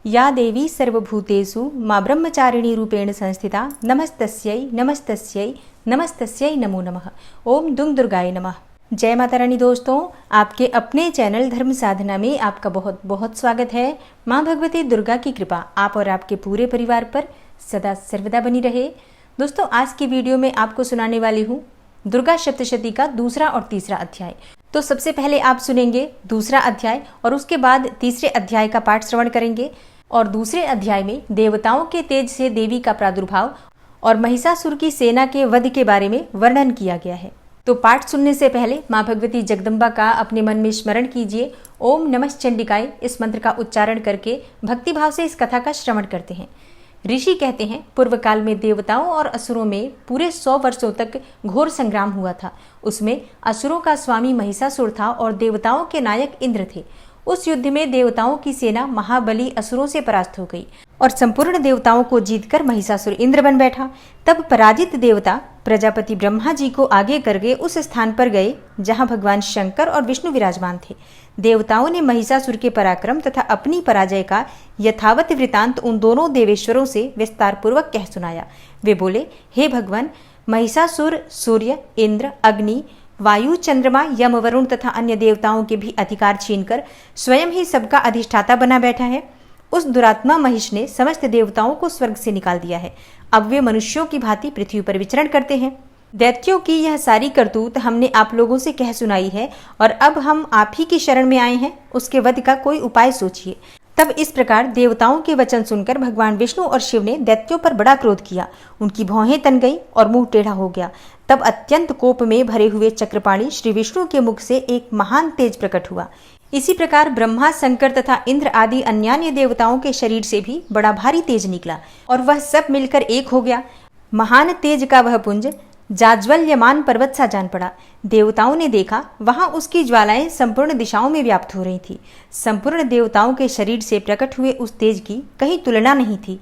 या देवी सर्वभूतेषु मां ब्रह्मचारिणी रूपेण संस्थिता नमस्तस्यै नमस्तस्यै नमस्तस्यै नमो नमः। ओम दुंग दुर्गाय नमः। जय माता रानी। दोस्तों, आपके अपने चैनल धर्म साधना में आपका बहुत बहुत स्वागत है। माँ भगवती दुर्गा की कृपा आप और आपके पूरे परिवार पर सदा सर्वदा बनी रहे। दोस्तों, आज की वीडियो में आपको सुनाने वाली हूँ दुर्गा सप्तशती का दूसरा और तीसरा अध्याय। तो सबसे पहले आप सुनेंगे दूसरा अध्याय और उसके बाद तीसरे अध्याय का पाठ श्रवण करेंगे। और दूसरे अध्याय में देवताओं के तेज से देवी का प्रादुर्भाव और महिषासुर की सेना के वध के बारे में वर्णन किया गया है। तो पाठ सुनने से पहले माँ भगवती जगदम्बा का अपने मन में स्मरण कीजिए। ओम नमः चंडिकाय इस मंत्र का उच्चारण करके भक्तिभाव से इस कथा का श्रवण करते हैं। ऋषि कहते हैं, पूर्व काल में देवताओं और असुरों में पूरे 100 वर्षों तक घोर संग्राम हुआ था। उसमें असुरों का स्वामी महिषासुर था और देवताओं के नायक इंद्र थे। उस युद्ध में देवताओं की सेना महाबली असुरों से परास्त हो गई और संपूर्ण देवताओं को जीतकर महिषासुर इंद्र बन बैठा। तब पराजित देवता प्रजापति ब्रह्मा जी को आगे करके उस स्थान पर गए जहां भगवान शंकर और विष्णु विराजमान थे। देवताओं ने महिषासुर के पराक्रम तथा अपनी पराजय का यथावत वृतांत उन दोनों देवेश्वरों से विस्तार पूर्वक कह सुनाया। वे बोले, हे भगवान, महिषासुर सूर्य, इंद्र, अग्नि, वायु, चंद्रमा, यम, वरुण तथा अन्य देवताओं के भी अधिकार छीनकर स्वयं ही सबका अधिष्ठाता बना बैठा है। उस दुरात्मा महिष ने समस्त देवताओं को स्वर्ग से निकाल दिया है। अब वे मनुष्यों की भांति पृथ्वी पर विचरण करते हैं। दैत्यों की यह सारी करतूत हमने आप लोगों से कह सुनाई है और अब हम आप ही की शरण में आए हैं। उसके वध का कोई उपाय सोचिए। तब इस प्रकार देवताओं के वचन सुनकर भगवान विष्णु और शिव ने दैत्यों पर बड़ा क्रोध किया। उनकी भौहें तन गई और मुंह टेढ़ा हो गया। तब अत्यंत कोप में भरे हुए चक्रपाणी श्री विष्णु के मुख से एक महान तेज प्रकट हुआ। इसी प्रकार ब्रह्मा, शंकर तथा इंद्र आदि अन्यान्य देवताओं के शरीर से भी बड़ा भारी तेज निकला और वह सब मिलकर एक हो गया। महान तेज का वह पुंज जाज्वल्यमान पर्वत सा जान पड़ा। देवताओं ने देखा, वहां उसकी ज्वालाएं संपूर्ण दिशाओं में व्याप्त हो रही थी। संपूर्ण देवताओं के शरीर से प्रकट हुए उस तेज की कहीं तुलना नहीं थी।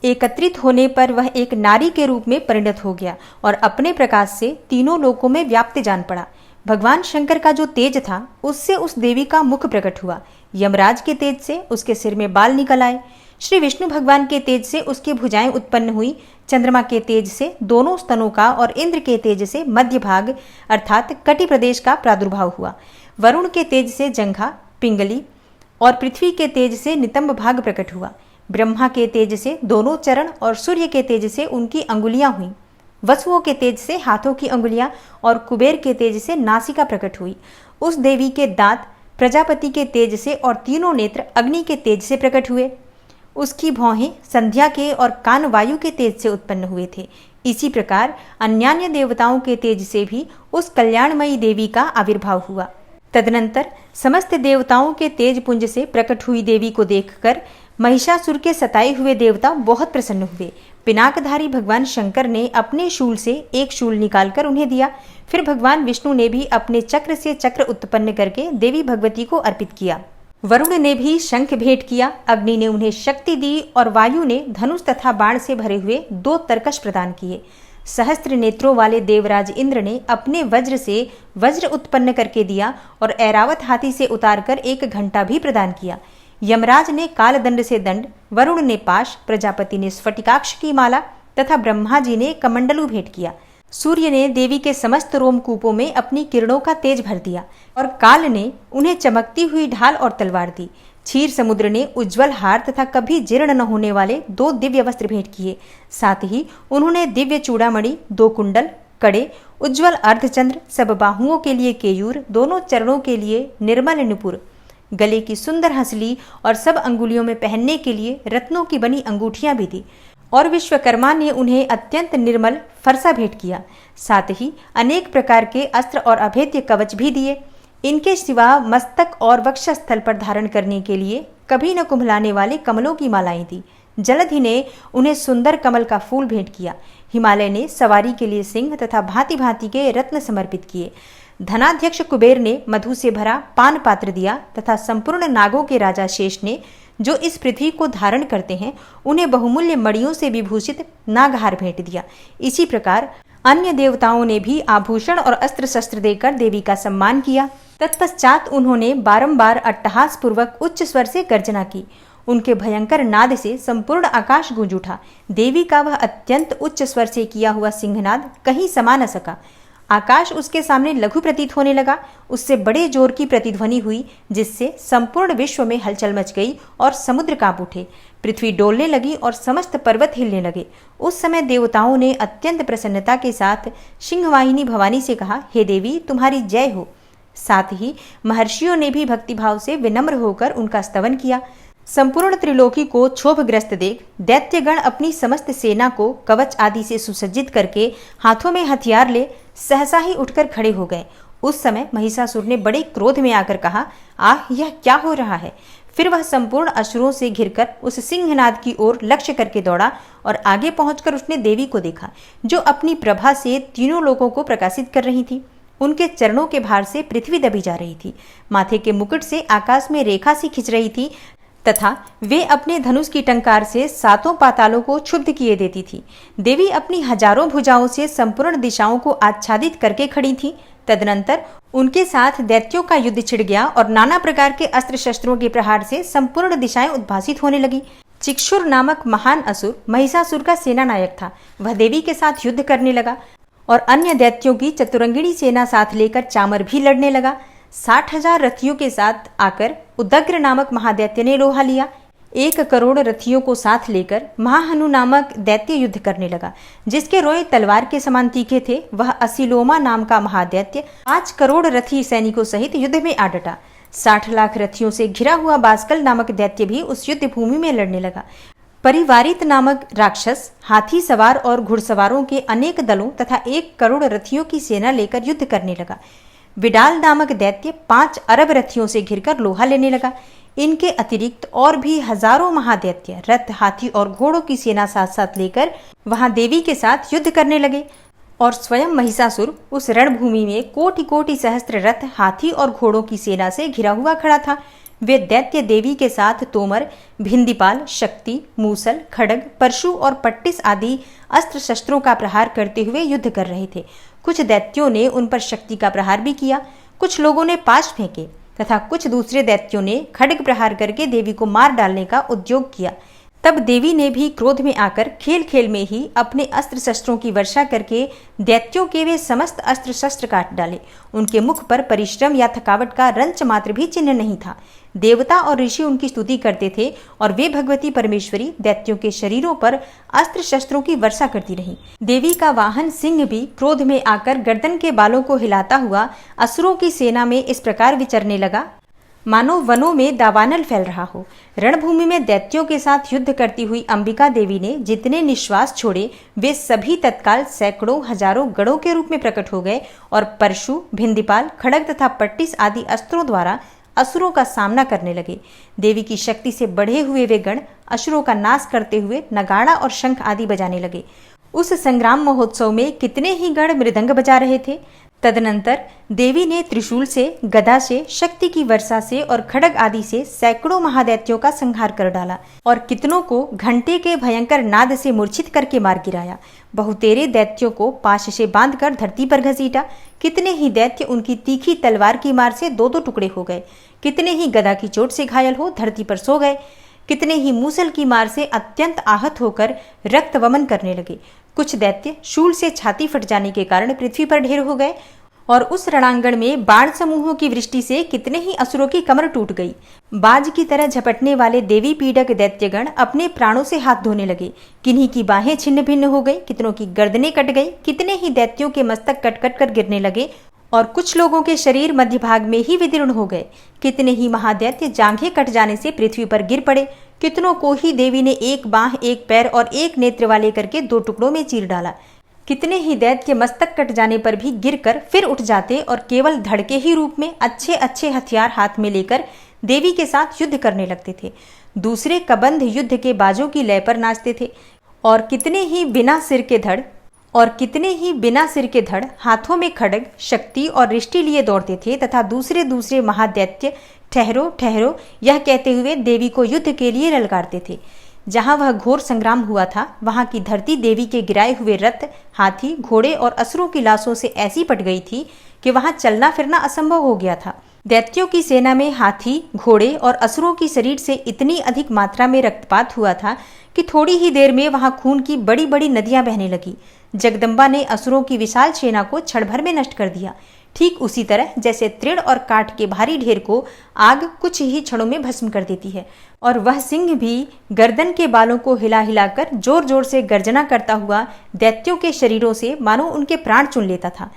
एकत्रित होने पर वह एक नारी के रूप में परिणत हो गया और अपने प्रकाश से तीनों लोकों में व्याप्त जान पड़ा। भगवान शंकर का जो तेज था उससे उस देवी का मुख प्रकट हुआ। यमराज के तेज से उसके सिर में बाल निकल आए। श्री विष्णु भगवान के तेज से उसकी भुजाएं उत्पन्न हुई। चंद्रमा के तेज से दोनों स्तनों का और इंद्र के तेज से मध्य भाग अर्थात कटि प्रदेश का प्रादुर्भाव हुआ। वरुण के तेज से जंघा, पिंगली और पृथ्वी के तेज से नितंब भाग प्रकट हुआ। ब्रह्मा के तेज से दोनों चरण और सूर्य के तेज से उनकी अंगुलियां हुई। वसुओं के तेज से हाथों की अंगुलियां और कुबेर के तेज से नासिका प्रकट हुई। उस देवी के दांत प्रजापति के तेज से और तीनों नेत्र अग्नि के तेज से प्रकट हुए। उसकी भौहें संध्या के और कान वायु के तेज से उत्पन्न हुए थे। इसी प्रकार अन्यान्य देवताओं के तेज से भी उस कल्याणमयी देवी का आविर्भाव हुआ। तदनंतर समस्त देवताओं के तेज पुंज से प्रकट हुई देवी को देखकर महिषासुर के सताए हुए देवता बहुत प्रसन्न हुए। पिनाकधारी भगवान शंकर ने अपने शूल से एक शूल निकालकर उन्हें दिया। फिर भगवान विष्णु ने भी अपने चक्र से चक्र उत्पन्न करके देवी भगवती को अर्पित किया। वरुण ने भी शंख भेंट किया। अग्नि ने उन्हें शक्ति दी और वायु ने धनुष तथा बाण से भरे हुए 2 तरकश प्रदान किए। सहस्त्र नेत्रों वाले देवराज इंद्र ने अपने वज्र से वज्र उत्पन्न करके दिया और ऐरावत हाथी से उतारकर एक घंटा भी प्रदान किया। यमराज ने कालदंड से दंड, वरुण ने पाश, प्रजापति ने स्फटिकाक्ष की माला तथा ब्रह्मा जी ने कमंडलू भेंट किया। सूर्य ने देवी के समस्त रोमकूपों में अपनी किरणों का तेज भर दिया और काल ने उन्हें चमकती हुई ढाल और तलवार दी। क्षीर समुद्र ने उज्जवल हार तथा कभी जीर्ण न होने वाले 2 दिव्य वस्त्र भेंट किए। साथ ही उन्होंने दिव्य चूड़ामणि, 2 कुंडल, कड़े, उज्जवल अर्धचंद्र, सब बाहुओं के लिए केयूर, दोनों चरणों के लिए निर्मल नुपुर, गले की सुंदर हंसली और सब अंगुलियों में पहनने के लिए रत्नों की बनी अंगूठियां भी दी। और विश्वकर्मा ने उन्हें अत्यंत निर्मल फरसा भेंट किया। साथ ही अनेक प्रकार के अस्त्र और अभेद्य कवच भी दिए। इनके सिवा मस्तक और वक्षस्थल पर धारण करने के लिए कभी न कुम्हलाने वाले कमलों की मालाएं दी। जलधि ने उन्हें सुंदर कमल का फूल भेंट किया। हिमालय ने सवारी के लिए सिंह तथा भांति भांति के रत्न समर्पित किए। धनाध्यक्ष कुबेर ने मधु से भरा पान पात्र दिया तथा संपूर्ण नागों के राजा शेष ने, जो इस पृथ्वी को धारण करते हैं, उन्हें बहुमूल्य मणियों से विभूषित नागहार भेंट दिया। इसी प्रकार अन्य देवताओं ने भी आभूषण और अस्त्र शस्त्र देकर देवी का सम्मान किया। तत्पश्चात उन्होंने बारंबार अट्टहास पूर्वक उच्च स्वर से गर्जना की। उनके भयंकर नाद से संपूर्ण आकाश गूंज उठा। देवी का वह अत्यंत उच्च स्वर से किया हुआ सिंहनाद कहीं समा न सका। आकाश उसके सामने लघु प्रतीत होने लगा। उससे बड़े जोर की प्रतिध्वनि हुई, जिससे संपूर्ण विश्व में हलचल मच गई और समुद्र कांप उठे। पृथ्वी डोलने लगी और समस्त पर्वत हिलने लगे। उस समय देवताओं ने अत्यंत प्रसन्नता के साथ सिंहवाहिनी भवानी से कहा, हे देवी, तुम्हारी जय हो। साथ ही महर्षियों ने भी भक्तिभाव से विनम्र होकर उनका स्तवन किया। संपूर्ण त्रिलोकी को क्षोभग्रस्त देख दैत्यगण अपनी समस्त सेना को कवच आदि से सुसज्जित करके हाथों में हथियार ले सहसा ही उठकर खड़े हो गए। उस समय महिषासुर ने बड़े क्रोध में आकर कहा, आह, यह क्या हो रहा है। फिर वह संपूर्ण असुरों से घिरकर उस सिंहनाद की ओर लक्ष्य करके दौड़ा और आगे पहुंचकर उसने देवी को देखा, जो अपनी प्रभा से तीनों लोगों को प्रकाशित कर रही थी। उनके चरणों के भार से पृथ्वी दबी जा रही थी। माथे के मुकुट से आकाश में रेखा सी खिंच रही थी तथा वे अपने धनुष की टंकार से सातों पातालों को क्षुब्ध किए देती थी। देवी अपनी हजारों भुजाओं से संपूर्ण दिशाओं को आच्छादित करके खड़ी थी। तदनंतर उनके साथ दैत्यों का युद्ध छिड़ गया और नाना प्रकार के अस्त्र शस्त्रों के प्रहार से संपूर्ण दिशाएं उद्भासित होने लगी। चिक्षुर नामक महान असुर महिषासुर का सेना नायक था। वह देवी के साथ युद्ध करने लगा और अन्य दैत्यों की चतुरंगिणी सेना साथ लेकर चामर भी लड़ने लगा। 60,000 रथियों के साथ आकर उदग्र नामक महादैत्य ने लोहा लिया। 1 करोड़ रथियों को साथ लेकर महाहनु नामक दैत्य युद्ध करने लगा, जिसके रोए तलवार के समान तीखे थे। वह असिलोमा नाम का महादैत्य 5 करोड़ रथी सैनिकों सहित युद्ध में आ डटा। 60 लाख रथियों से घिरा हुआ बास्कल नामक दैत्य भी उस युद्ध भूमि में लड़ने लगा। परिवारित नामक राक्षस हाथी सवार और घुड़सवारों के अनेक दलों तथा 1 करोड़ रथियों की सेना लेकर युद्ध करने लगा। विडाल नामक दैत्य 5 अरब रथियों से घिरकर लोहा लेने लगा। इनके अतिरिक्त और भी हजारों महादैत्य रथ, हाथी और घोड़ों की सेना साथ साथ लेकर वहां देवी के साथ युद्ध करने लगे और स्वयं महिषासुर उस रणभूमि में कोटि कोटि सहस्त्र रथ, हाथी और घोड़ों की सेना से घिरा हुआ खड़ा था। वे दैत्य देवी के साथ तोमर, भिंदीपाल, शक्ति, मूसल, खड्ग, परशु और पट्टिस आदि अस्त्र शस्त्रों का प्रहार करते हुए युद्ध कर रहे थे। कुछ दैत्यों ने उन पर शक्ति का प्रहार भी किया। कुछ लोगों ने पाश फेंके तथा कुछ दूसरे दैत्यों ने खड्ग प्रहार करके देवी को मार डालने का उद्योग किया। तब देवी ने भी क्रोध में आकर खेल खेल में ही अपने अस्त्र शस्त्रों की वर्षा करके दैत्यों के वे समस्त अस्त्र शस्त्र काट डाले। उनके मुख पर परिश्रम या थकावट का रंच मात्र भी चिन्ह नहीं था। देवता और ऋषि उनकी स्तुति करते थे और वे भगवती परमेश्वरी दैत्यों के शरीरों पर अस्त्र शस्त्रों की वर्षा करती रही। देवी का वाहन सिंह भी क्रोध में आकर गर्दन के बालों को हिलाता हुआ असुरों की सेना में इस प्रकार विचरने लगा, मानो वनों में दावानल फैल रहा हो। रणभूमि में दैत्यों के साथ युद्ध करती हुई अंबिका देवी ने जितने निश्वास छोड़े, वे सभी तत्काल सैकड़ों हजारों गणों के रूप में प्रकट हो गए और परशु, भिंदीपाल, खड्ग तथा पट्टिस आदि अस्त्रों द्वारा असुरों का सामना करने लगे। देवी की शक्ति से बढ़े हुए वे गण असुरों का नाश करते हुए नगाड़ा और शंख आदि बजाने लगे। उस संग्राम महोत्सव में कितने ही गण मृदंग बजा रहे थे। तदनंतर देवी ने त्रिशूल से, गदा से, शक्ति की वर्षा से और खड्ग आदि से सैकड़ों महादैत्यों का संहार कर डाला और कितनों को घंटे के भयंकर नाद से मूर्छित करके मार गिराया। बहुतेरे दैत्यों को पाश से बांधकर धरती पर घसीटा। कितने ही दैत्य उनकी तीखी तलवार की मार से 2-2 टुकड़े हो गए। कितने ही गदा की चोट से घायल हो धरती पर सो गए। कितने ही मूसल की मार से अत्यंत आहत होकर रक्त वमन करने लगे। कुछ दैत्य शूल से छाती फट जाने के कारण पृथ्वी पर ढेर हो गए और उस रणांगण में बाण समूहों की वृष्टि से कितने ही असुरों की कमर टूट गई। बाज की तरह झपटने वाले देवी पीड़क दैत्यगण अपने प्राणों से हाथ धोने लगे। किन्हीं की बाहें छिन्न भिन्न हो गई, कितनों की गर्दनें कट गई, कितने ही दैत्यों के मस्तक कट कट कर गिरने लगे और कुछ लोगों के शरीर मध्य भाग में ही विदीर्ण हो गए। कितने ही महादैत्य जांघें कट जाने से पृथ्वी पर गिर पड़े। कितनों को ही देवी ने 1 बाह, 1 पैर और 1 नेत्र वाले करके 2 टुकड़ों में चीर डाला। कितने ही दैत्य मस्तक कट जाने पर भी गिरकर फिर उठ जाते और केवल धड़के ही रूप में अच्छे अच्छे हथियार हाथ में लेकर देवी के साथ युद्ध करने लगते थे। दूसरे कबंध युद्ध के बाजों की लय पर नाचते थे और कितने ही बिना सिर के धड़ हाथों में खड्ग, शक्ति और रिष्टि लिए दौड़ते थे तथा दूसरे दूसरे महादैत्य ठहरो ठहरो यह कहते हुए देवी को युद्ध के लिए ललकारते थे। जहां वह घोर संग्राम हुआ था वहां की धरती देवी के गिराए हुए रथ, हाथी, घोड़े और असुरों की लाशों से ऐसी पट गई थी कि वहां चलना फिरना असंभव हो गया था। दैत्यों की सेना में हाथी, घोड़े और असुरों की शरीर से इतनी अधिक मात्रा में रक्तपात हुआ था कि थोड़ी ही देर में वहां खून की बड़ी बड़ी नदियां बहने लगी। जगदम्बा ने असुरों की विशाल सेना को क्षण भर में नष्ट कर दिया, ठीक उसी तरह जैसे तृण और काठ के भारी ढेर को आग कुछ ही क्षणों में भस्म कर देती है। और वह सिंह भी गर्दन के बालों को हिला हिलाकर जोर जोर से गर्जना करता हुआ दैत्यों के शरीरों से मानो उनके प्राण चुन लेता था।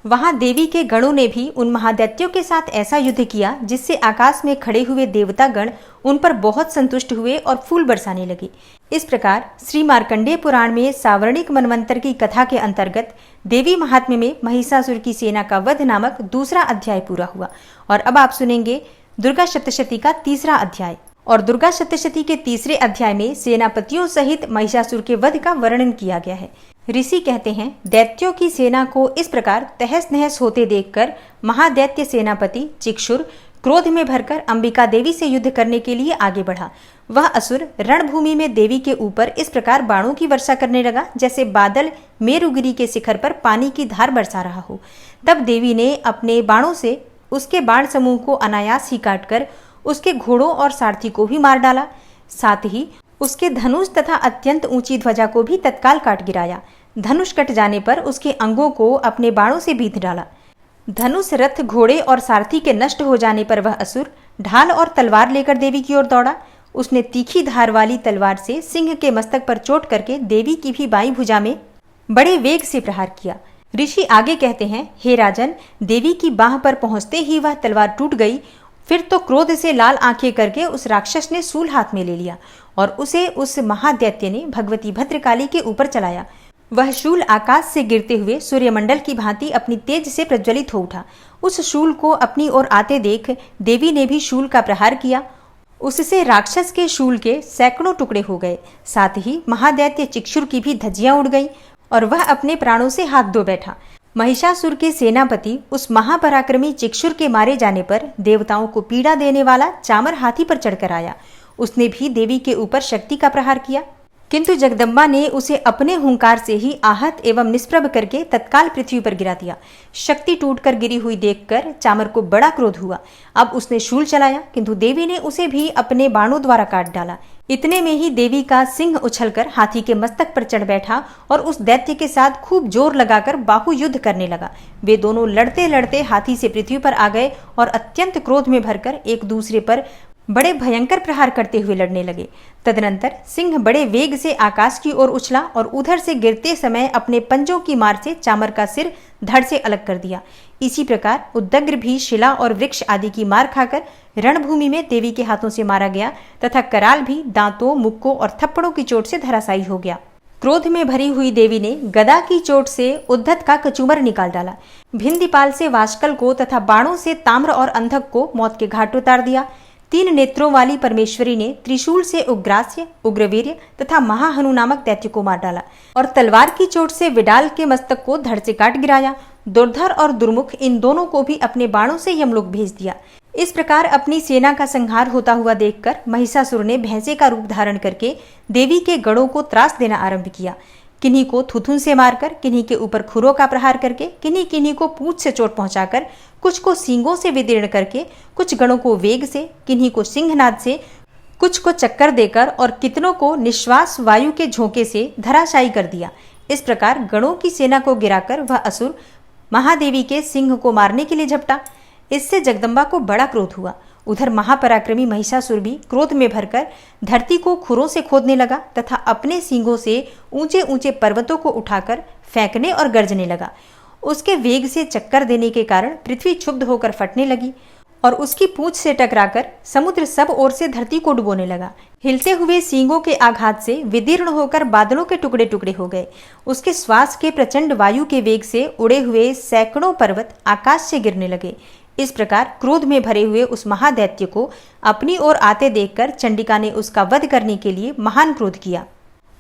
वहां देवी के गणों ने भी उन महादैत्यों के साथ ऐसा युद्ध किया जिससे आकाश में खड़े हुए देवता गण उन पर बहुत संतुष्ट हुए और फूल बरसाने लगे। इस प्रकार श्री मार्कंडेय पुराण में सावर्णिक मनवंतर की कथा के अंतर्गत देवी महात्म्य में महिषासुर की सेना का वध नामक दूसरा अध्याय पूरा हुआ। और अब आप सुनेंगे दुर्गा सप्तशती का तीसरा अध्याय। और दुर्गा सप्तशती के तीसरे अध्याय में सेनापतियों सहित महिषासुर के वध का वर्णन किया गया है। ऋषि कहते हैं, दैत्यों की सेना को इस प्रकार तहस नहस होते देखकर महादैत्य सेनापति चिक्षुर क्रोध में भरकर अंबिका देवी से युद्ध करने के लिए आगे बढ़ा। वह असुर रणभूमि में देवी के ऊपर इस प्रकार बाणों की वर्षा करने लगा जैसे बादल मेरुगिरी के शिखर पर पानी की धार बरसा रहा हो। तब देवी ने अपने बाणों से उसके बाण समूह को अनायास ही काटकर उसके घोड़ों और सारथी को भी मार डाला। साथ ही उसके धनुष तथा अत्यंत ऊंची ध्वजा को भी तत्काल काट गिराया। धनुष कट जाने पर उसके अंगों को अपने बाणों से बींध डाला। धनुष, रथ, घोड़े और सारथी के नष्ट हो जाने पर वह असुर ढाल और तलवार लेकर देवी की ओर दौड़ा। उसने तीखी धार वाली तलवार से सिंह के मस्तक पर चोट करके देवी की भी बाईं भुजा में बड़े वेग से प्रहार किया। ऋषि आगे कहते हैं, हे राजन, देवी की बाह पर पहुंचते ही वह तलवार टूट गई। फिर तो क्रोध से लाल आंखें करके उस राक्षस ने सूल हाथ में ले लिया और उसे उस महादैत्य ने भगवती भद्रकाली के ऊपर चलाया। वह शूल आकाश से गिरते हुए सूर्यमंडल की भांति अपनी तेज से प्रज्वलित हो उठा। उस शूल को अपनी ओर आते देख देवी ने भी शूल का प्रहार किया। उससे राक्षस के शूल के सैकड़ों टुकड़े हो गए। साथ ही महादैत्य चिक्षुर की भी धज्जियां उड़ गईं और वह अपने प्राणों से हाथ धो बैठा। महिषासुर के सेनापति उस महापराक्रमी चिक्षुर के मारे जाने पर देवताओं को पीड़ा देने वाला चामर हाथी पर चढ़कर आया। उसने भी देवी के ऊपर शक्ति का प्रहार किया, किंतु जगदम्बा ने उसे अपने हुंकार से ही आहत एवं निष्प्रभ करके तत्काल पृथ्वी पर गिरा दिया। शक्ति टूटकर गिरी हुई देखकर चामर को बड़ा क्रोध हुआ। अब उसने शूल चलाया, किंतु देवी ने उसे भी अपने बाणों द्वारा काट डाला। इतने में ही देवी का सिंह उछलकर हाथी के मस्तक पर चढ़ बैठा और उस दैत्य के साथ खूब जोर लगाकर बाहु युद्ध करने लगा। वे दोनों लड़ते लड़ते हाथी से पृथ्वी पर आ गए और अत्यंत क्रोध में भरकर एक दूसरे पर बड़े भयंकर प्रहार करते हुए लड़ने लगे। तदनंतर सिंह बड़े वेग से आकाश की ओर उछला और उधर से गिरते समय अपने पंजों की मार से चामर का सिर धड़ से अलग कर दिया। इसी प्रकार उद्दग्र भी शिला और वृक्ष आदि की मार खाकर रणभूमि में देवी के हाथों से मारा गया तथा कराल भी दांतों, मुक्कों और थप्पड़ों की चोट से धराशायी हो गया। क्रोध में भरी हुई देवी ने गदा की चोट से उद्धत का कचूमर निकाल डाला। भिंदीपाल से वाशकल को तथा बाणों से ताम्र और अंधक को मौत के घाट उतार दिया। 3 नेत्रों वाली परमेश्वरी ने त्रिशूल से उग्रास्य, उग्रवीर्य तथा महाहनु नामक दैत्य को मार डाला और तलवार की चोट से विडाल के मस्तक को धड़ से काट गिराया। दुर्धर और दुर्मुख इन दोनों को भी अपने बाणों से यमलोक भेज दिया। इस प्रकार अपनी सेना का संहार होता हुआ देखकर महिषासुर ने भैंसे का रूप धारण करके देवी के गणों को त्रास देना आरंभ किया। किन्हीं को थुथुन से मारकर, किन्हीं के ऊपर खुरों का प्रहार करके, किन्हीं किन्हीं को पूंछ से चोट पहुंचाकर, कुछ को सींगों से विदीर्ण करके, कुछ गणों को वेग से, किन्हीं को सिंहनाद से, कुछ को चक्कर देकर और कितनों को निश्वास वायु के झोंके से धराशायी कर दिया। इस प्रकार गणों की सेना को गिराकर वह असुर महादेवी के सिंह को मारने के लिए झपटा। इससे जगदम्बा को बड़ा क्रोध हुआ। उधर महापराक्रमी महिषासुर भी क्रोध में भरकर धरती को खुरों से खोदने लगा तथा अपने सींगों से ऊंचे ऊंचे पर्वतों को उठाकर फेंकने और गरजने लगा। उसके वेग से चक्कर देने के कारण पृथ्वी क्षुब्ध होकर फटने लगी और उसकी पूंछ से टकराकर समुद्र सब ओर से धरती को डुबोने लगा। हिलते हुए सींगों के आघात से विदीर्ण होकर बादलों के टुकड़े टुकड़े हो गए। उसके श्वास के प्रचंड वायु के वेग से उड़े हुए सैकड़ों पर्वत आकाश से गिरने लगे। इस प्रकार क्रोध में भरे हुए उस महादैत्य को अपनी ओर आते देखकर चंडिका ने उसका वध करने के लिए महान क्रोध किया।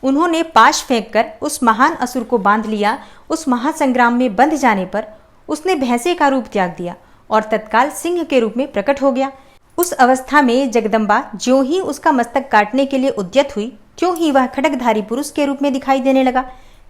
उन्होंने पाश फेंककर उस महान असुर को बांध लिया। उस महासंग्राम में बंध जाने पर उसने भैंसे का रूप त्याग दिया और तत्काल सिंह के रूप में प्रकट हो गया। उस अवस्था में जगदम्बा ज्यों ही उसका मस्तक काटने के लिए उद्यत हुई, त्यों ही वह खड्गधारी पुरुष के रूप में दिखाई देने लगा।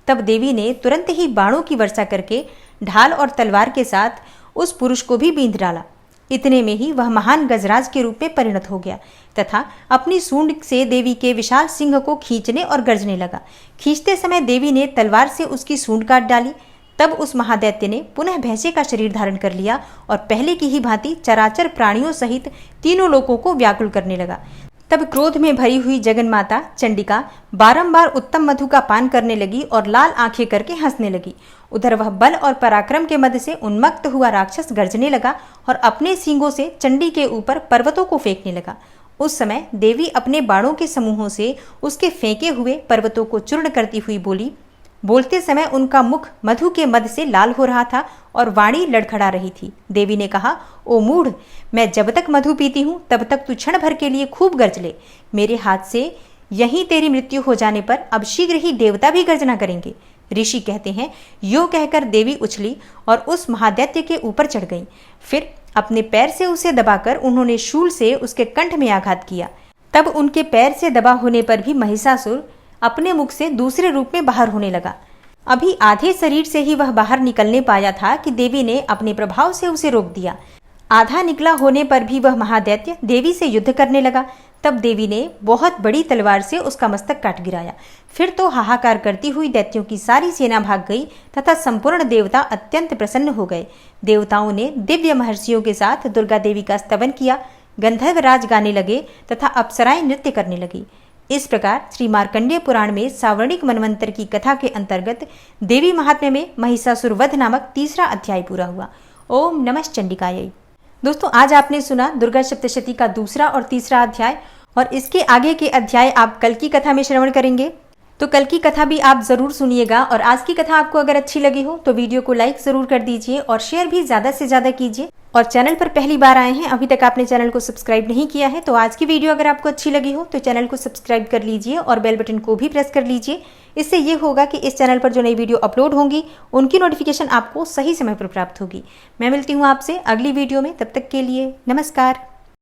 तब देवी ने तुरंत ही बाणों की वर्षा करके ढाल और तलवार के साथ उस पुरुष को भी बींध डाला। इतने में ही वह महान गजराज के रूप में परिणत हो गया तथा अपनी सूंड से देवी के विशाल सिंह को खींचने और गर्जने लगा। खींचते समय देवी ने तलवार से उसकी सूंड काट डाली। तब उस महादैत्य ने पुनः भैंसे का शरीर धारण कर लिया और पहले की ही भांति चराचर प्राणियों सहित तीनों लोकों को व्याकुल करने लगा। तब क्रोध में भरी हुई जगन्माता चंडिका बारंबार उत्तम मधु का पान करने लगी और लाल आंखें करके हंसने लगी। उधर वह बल और पराक्रम के मद से उन्मत्त हुआ राक्षस गर्जने लगा और अपने सींगों से चंडी के ऊपर पर्वतों को फेंकने लगा। उस समय देवी अपने बाणों के समूहों से उसके फेंके हुए पर्वतों को चूर्ण करती हुई बोली। बोलते समय उनका मुख मधु के मद से लाल हो रहा था और वाणी लड़खड़ा रही थी। देवी ने कहा, ओ मूढ़, मैं जब तक मधु पीती हूँ तब तक तू क्षण भर के लिए खूब गर्ज ले। मेरे हाथ से यहीं तेरी मृत्यु हो जाने पर अब शीघ्र ही देवता भी गर्जना करेंगे। ऋषि कहते हैं, यो कहकर देवी उछली और उस महादैत्य के ऊपर चढ़ गई। फिर अपने पैर से उसे दबाकर उन्होंने शूल से उसके कंठ में आघात किया। तब उनके पैर से दबा होने पर भी महिषासुर अपने मुख से दूसरे रूप में बाहर होने लगा। अभी आधे शरीर से ही वह बाहर निकलने पाया था कि देवी ने अपने प्रभाव से उसे रोक दिया। आधा निकला होने पर भी वह महादैत्य देवी से युद्ध करने लगा। तब देवी ने बहुत बड़ी तलवार से उसका मस्तक काट गिराया। फिर तो हाहाकार करती हुई दैत्यों की सारी सेना भाग गई तथा संपूर्ण देवता अत्यंत प्रसन्न हो गए। देवताओं ने दिव्य महर्षियों के साथ दुर्गा देवी का स्तवन किया। गंधर्व राज गाने लगे तथा अप्सराएं नृत्य करने लगी। इस प्रकार श्री मार्कंडेय पुराण में सावर्णिक मनवंतर की कथा के अंतर्गत देवी महात्म्य में महिषासुर वध नामक तीसरा अध्याय पूरा हुआ। ओम नमः चंडिकायै। दोस्तों, आज आपने सुना दुर्गा सप्तशती का दूसरा और तीसरा अध्याय, और इसके आगे के अध्याय आप कल की कथा में श्रवण करेंगे। तो कल की कथा भी आप जरूर सुनिएगा। और आज की कथा आपको अगर अच्छी लगी हो तो वीडियो को लाइक जरूर कर दीजिए और शेयर भी ज्यादा से ज्यादा कीजिए। और चैनल पर पहली बार आए हैं, अभी तक आपने चैनल को सब्सक्राइब नहीं किया है, तो आज की वीडियो अगर आपको अच्छी लगी हो तो चैनल को सब्सक्राइब कर लीजिए और बेल बटन को भी प्रेस कर लीजिए। इससे ये होगा कि इस चैनल पर जो नई वीडियो अपलोड होंगी उनकी नोटिफिकेशन आपको सही समय पर प्राप्त होगी। मैं मिलती हूँ आपसे अगली वीडियो में, तब तक के लिए नमस्कार।